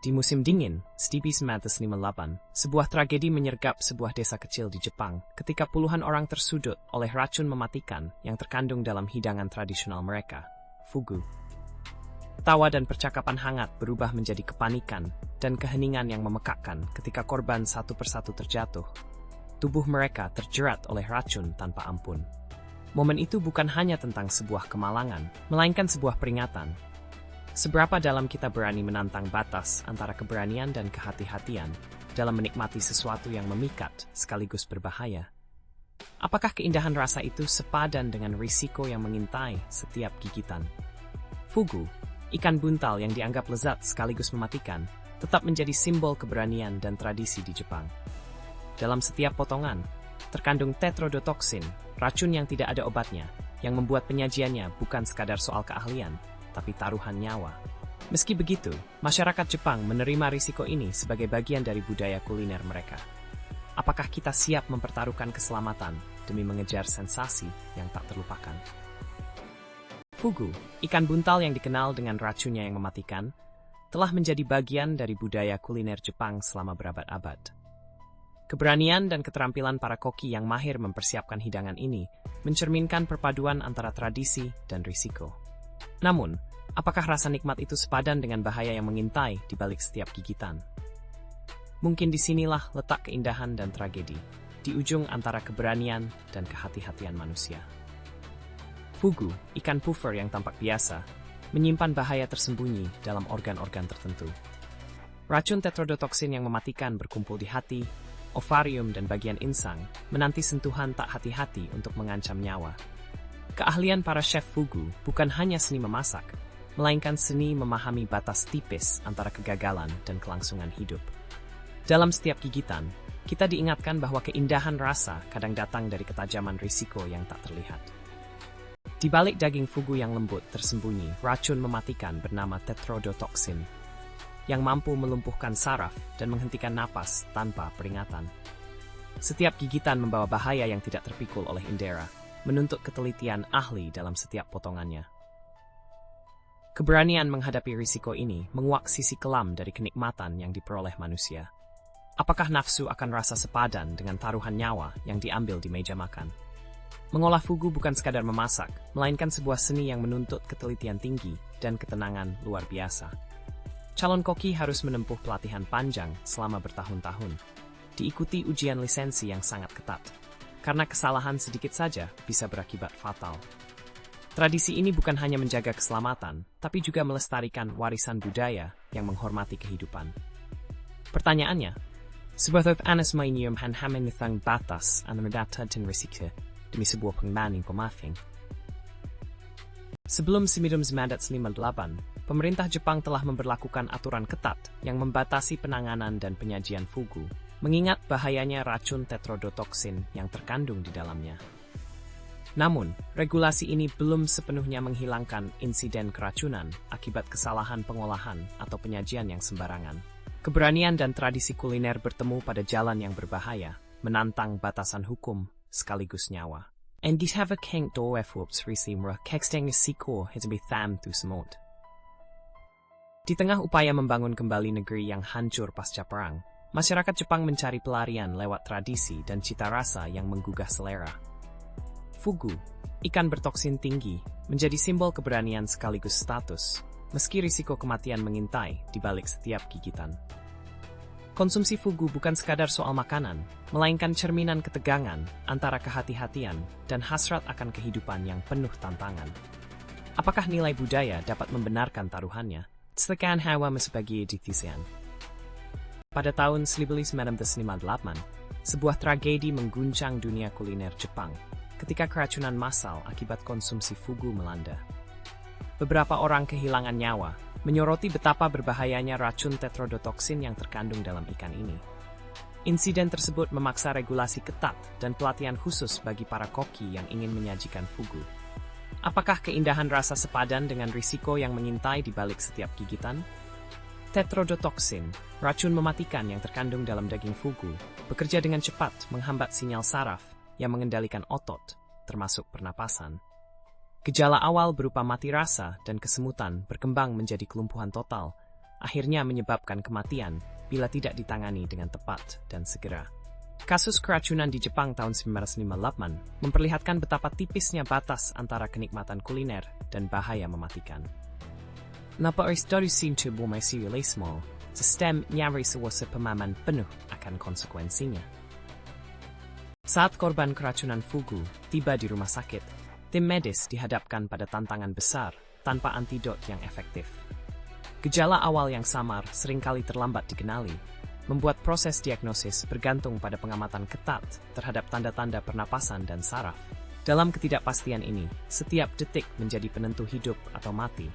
Di musim dingin, Sleepy 1958, sebuah tragedi menyergap sebuah desa kecil di Jepang ketika puluhan orang tersudut oleh racun mematikan yang terkandung dalam hidangan tradisional mereka, fugu. Tawa dan percakapan hangat berubah menjadi kepanikan dan keheningan yang memekakkan ketika korban satu persatu terjatuh. Tubuh mereka terjerat oleh racun tanpa ampun. Momen itu bukan hanya tentang sebuah kemalangan, melainkan sebuah peringatan. Seberapa dalam kita berani menantang batas antara keberanian dan kehati-hatian dalam menikmati sesuatu yang memikat sekaligus berbahaya? Apakah keindahan rasa itu sepadan dengan risiko yang mengintai setiap gigitan? Fugu, ikan buntal yang dianggap lezat sekaligus mematikan, tetap menjadi simbol keberanian dan tradisi di Jepang. Dalam setiap potongan, terkandung tetrodotoksin, racun yang tidak ada obatnya, yang membuat penyajiannya bukan sekadar soal keahlian, tapi taruhan nyawa. Meski begitu, masyarakat Jepang menerima risiko ini sebagai bagian dari budaya kuliner mereka. Apakah kita siap mempertaruhkan keselamatan demi mengejar sensasi yang tak terlupakan? Fugu, ikan buntal yang dikenal dengan racunnya yang mematikan, telah menjadi bagian dari budaya kuliner Jepang selama berabad-abad. Keberanian dan keterampilan para koki yang mahir mempersiapkan hidangan ini mencerminkan perpaduan antara tradisi dan risiko. Namun, apakah rasa nikmat itu sepadan dengan bahaya yang mengintai di balik setiap gigitan? Mungkin disinilah letak keindahan dan tragedi, di ujung antara keberanian dan kehati-hatian manusia. Fugu, ikan puffer yang tampak biasa, menyimpan bahaya tersembunyi dalam organ-organ tertentu. Racun tetrodotoksin yang mematikan berkumpul di hati, ovarium dan bagian insang, menanti sentuhan tak hati-hati untuk mengancam nyawa. Keahlian para chef fugu bukan hanya seni memasak, melainkan seni memahami batas tipis antara kegagalan dan kelangsungan hidup. Dalam setiap gigitan, kita diingatkan bahwa keindahan rasa kadang datang dari ketajaman risiko yang tak terlihat. Di balik daging fugu yang lembut tersembunyi racun mematikan bernama tetrodotoksin, yang mampu melumpuhkan saraf dan menghentikan napas tanpa peringatan. Setiap gigitan membawa bahaya yang tidak terpikul oleh indera, menuntut ketelitian ahli dalam setiap potongannya. Keberanian menghadapi risiko ini menguak sisi kelam dari kenikmatan yang diperoleh manusia. Apakah nafsu akan rasa sepadan dengan taruhan nyawa yang diambil di meja makan? Mengolah fugu bukan sekadar memasak, melainkan sebuah seni yang menuntut ketelitian tinggi dan ketenangan luar biasa. Calon koki harus menempuh pelatihan panjang selama bertahun-tahun, diikuti ujian lisensi yang sangat ketat, karena kesalahan sedikit saja bisa berakibat fatal. Tradisi ini bukan hanya menjaga keselamatan, tapi juga melestarikan warisan budaya yang menghormati kehidupan. Pertanyaannya, sebuah anas mainium hanhamen nithang batas an medatatin risiko demi sebuah pengmaning pemafing. Sebelum 1958, pemerintah Jepang telah memberlakukan aturan ketat yang membatasi penanganan dan penyajian fugu, mengingat bahayanya racun tetrodotoksin yang terkandung di dalamnya. Namun, regulasi ini belum sepenuhnya menghilangkan insiden keracunan akibat kesalahan pengolahan atau penyajian yang sembarangan. Keberanian dan tradisi kuliner bertemu pada jalan yang berbahaya, menantang batasan hukum sekaligus nyawa. And dit have a kenk doorwefwops risimra keksteng sikor het be tham tu semot. Di tengah upaya membangun kembali negeri yang hancur pasca perang, masyarakat Jepang mencari pelarian lewat tradisi dan cita rasa yang menggugah selera. Fugu, ikan bertoksin tinggi, menjadi simbol keberanian sekaligus status, meski risiko kematian mengintai di balik setiap gigitan. Konsumsi fugu bukan sekadar soal makanan, melainkan cerminan ketegangan antara kehati-hatian dan hasrat akan kehidupan yang penuh tantangan. Apakah nilai budaya dapat membenarkan taruhannya? Setekan hawa mesbagi ditisian. Pada tahun 1958, sebuah tragedi mengguncang dunia kuliner Jepang ketika keracunan massal akibat konsumsi fugu melanda. Beberapa orang kehilangan nyawa, menyoroti betapa berbahayanya racun tetrodotoksin yang terkandung dalam ikan ini. Insiden tersebut memaksa regulasi ketat dan pelatihan khusus bagi para koki yang ingin menyajikan fugu. Apakah keindahan rasa sepadan dengan risiko yang mengintai di balik setiap gigitan? Tetrodotoksin, racun mematikan yang terkandung dalam daging fugu, bekerja dengan cepat menghambat sinyal saraf yang mengendalikan otot, termasuk pernapasan. Gejala awal berupa mati rasa dan kesemutan berkembang menjadi kelumpuhan total, akhirnya menyebabkan kematian bila tidak ditangani dengan tepat dan segera. Kasus keracunan di Jepang tahun 1958 memperlihatkan betapa tipisnya batas antara kenikmatan kuliner dan bahaya mematikan. Napaistorisin tubuh serialismo, sistem nyaris sebuah pemahaman penuh akan konsekuensinya. Saat korban keracunan fugu tiba di rumah sakit, tim medis dihadapkan pada tantangan besar tanpa antidot yang efektif. Gejala awal yang samar seringkali terlambat dikenali, membuat proses diagnosis bergantung pada pengamatan ketat terhadap tanda-tanda pernapasan dan saraf. Dalam ketidakpastian ini, setiap detik menjadi penentu hidup atau mati,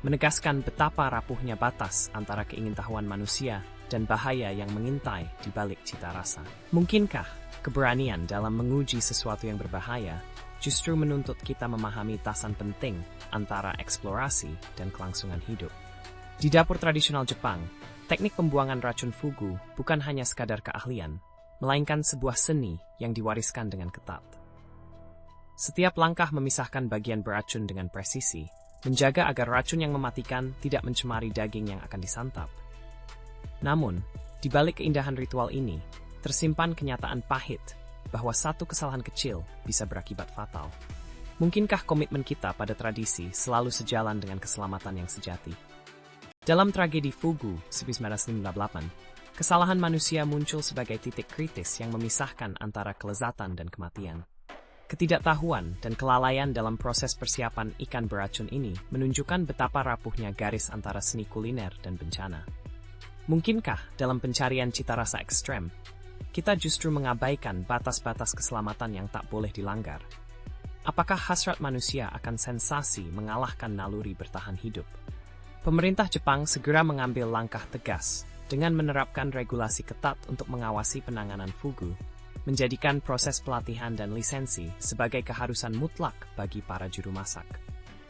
menegaskan betapa rapuhnya batas antara keingintahuan manusia dan bahaya yang mengintai di balik cita rasa. Mungkinkah keberanian dalam menguji sesuatu yang berbahaya justru menuntut kita memahami tasan penting antara eksplorasi dan kelangsungan hidup? Di dapur tradisional Jepang, teknik pembuangan racun fugu bukan hanya sekadar keahlian, melainkan sebuah seni yang diwariskan dengan ketat. Setiap langkah memisahkan bagian beracun dengan presisi, menjaga agar racun yang mematikan tidak mencemari daging yang akan disantap. Namun, di balik keindahan ritual ini, tersimpan kenyataan pahit bahwa satu kesalahan kecil bisa berakibat fatal. Mungkinkah komitmen kita pada tradisi selalu sejalan dengan keselamatan yang sejati? Dalam tragedi Fugu 1958, kesalahan manusia muncul sebagai titik kritis yang memisahkan antara kelezatan dan kematian. Ketidaktahuan dan kelalaian dalam proses persiapan ikan beracun ini menunjukkan betapa rapuhnya garis antara seni kuliner dan bencana. Mungkinkah dalam pencarian cita rasa ekstrem, kita justru mengabaikan batas-batas keselamatan yang tak boleh dilanggar? Apakah hasrat manusia akan sensasi mengalahkan naluri bertahan hidup? Pemerintah Jepang segera mengambil langkah tegas dengan menerapkan regulasi ketat untuk mengawasi penanganan fugu, menjadikan proses pelatihan dan lisensi sebagai keharusan mutlak bagi para juru masak.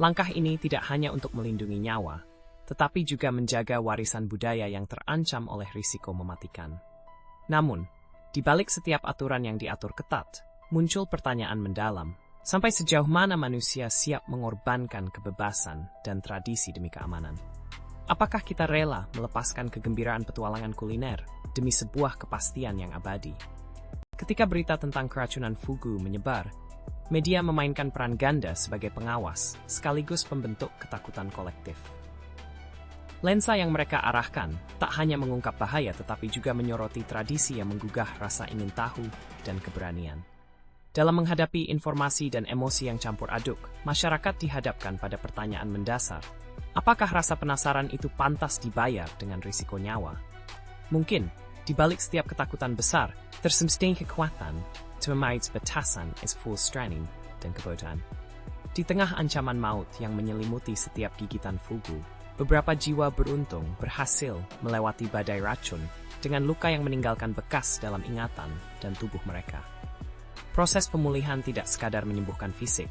Langkah ini tidak hanya untuk melindungi nyawa, tetapi juga menjaga warisan budaya yang terancam oleh risiko mematikan. Namun, di balik setiap aturan yang diatur ketat, muncul pertanyaan mendalam, sampai sejauh mana manusia siap mengorbankan kebebasan dan tradisi demi keamanan? Apakah kita rela melepaskan kegembiraan petualangan kuliner demi sebuah kepastian yang abadi? Ketika berita tentang keracunan fugu menyebar, media memainkan peran ganda sebagai pengawas, sekaligus pembentuk ketakutan kolektif. Lensa yang mereka arahkan tak hanya mengungkap bahaya tetapi juga menyoroti tradisi yang menggugah rasa ingin tahu dan keberanian. Dalam menghadapi informasi dan emosi yang campur aduk, masyarakat dihadapkan pada pertanyaan mendasar. Apakah rasa penasaran itu pantas dibayar dengan risiko nyawa? Mungkin, di balik setiap ketakutan besar, tersemsting kekuatan, termait batasan is full straining dan kebodohan. Di tengah ancaman maut yang menyelimuti setiap gigitan fugu, beberapa jiwa beruntung berhasil melewati badai racun dengan luka yang meninggalkan bekas dalam ingatan dan tubuh mereka. Proses pemulihan tidak sekadar menyembuhkan fisik,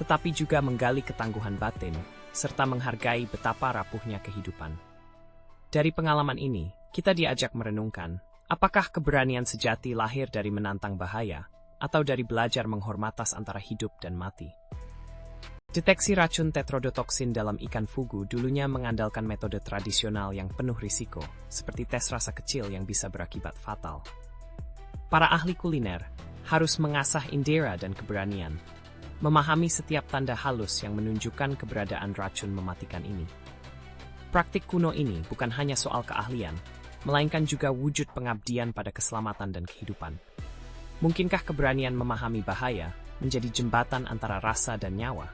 tetapi juga menggali ketangguhan batin, serta menghargai betapa rapuhnya kehidupan. Dari pengalaman ini, kita diajak merenungkan, apakah keberanian sejati lahir dari menantang bahaya, atau dari belajar menghormatas antara hidup dan mati? Deteksi racun tetrodotoksin dalam ikan fugu dulunya mengandalkan metode tradisional yang penuh risiko, seperti tes rasa kecil yang bisa berakibat fatal. Para ahli kuliner harus mengasah indera dan keberanian, memahami setiap tanda halus yang menunjukkan keberadaan racun mematikan ini. Praktik kuno ini bukan hanya soal keahlian, melainkan juga wujud pengabdian pada keselamatan dan kehidupan. Mungkinkah keberanian memahami bahaya menjadi jembatan antara rasa dan nyawa?